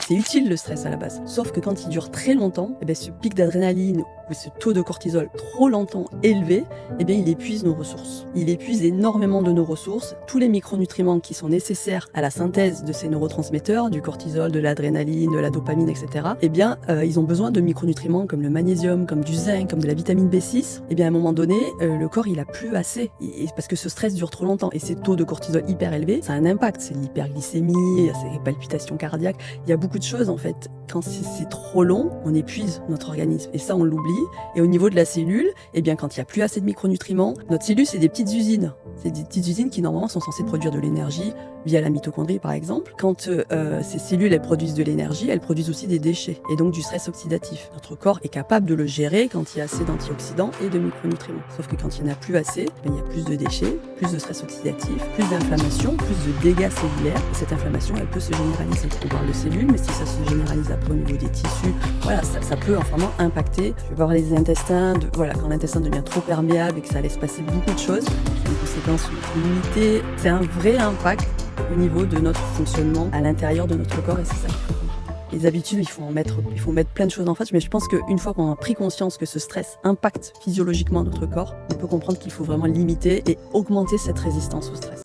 c'est utile le stress à la base. Sauf que quand il dure très longtemps, ce pic d'adrénaline ou ce taux de cortisol trop longtemps élevé, il épuise nos ressources. Il épuise énormément de nos ressources. Tous les micronutriments qui sont nécessaires à la synthèse de ces neurotransmetteurs, du cortisol, de l'adrénaline, de la dopamine, etc., ils ont besoin de micronutriments comme le magnésium, comme du zinc, comme de la vitamine B6. À un moment donné, le corps, il a plus assez. Parce que ce stress dure trop longtemps. Et ces taux de cortisol hyper élevés, ça a un impact. C'est l'hyperglycémie, c'est les palpitations cardiaques. Il y a beaucoup de choses, en fait. Quand c'est trop long, on épuise notre organisme. Et ça, on l'oublie. Et au niveau de la cellule, quand il n'y a plus assez de micronutriments, notre cellule, c'est des petites usines. C'est des petites usines qui, normalement, sont censées produire de l'énergie via la mitochondrie, par exemple. Quand ces cellules, elles produisent de l'énergie, elles produisent aussi des déchets et donc du stress oxydatif. Notre corps est capable de le gérer quand il y a assez d'antioxydants et de micronutriments. Sauf que quand il n'y en a plus assez, il y a plus de déchets, plus de stress oxydatif, plus d'inflammation, plus de dégâts cellulaires. Et cette inflammation, elle peut se généraliser. On parle de cellules, mais si ça se généralise après au niveau des tissus, ça peut vraiment impacter. Je vais parler des intestins, quand l'intestin devient trop perméable et que ça laisse passer beaucoup de choses, les conséquences sont limitées. C'est un vrai impact au niveau de notre fonctionnement à l'intérieur de notre corps et c'est ça qu'il faut comprendre. Les habitudes, il faut mettre plein de choses en face, mais je pense qu'une fois qu'on a pris conscience que ce stress impacte physiologiquement notre corps, on peut comprendre qu'il faut vraiment limiter et augmenter cette résistance au stress.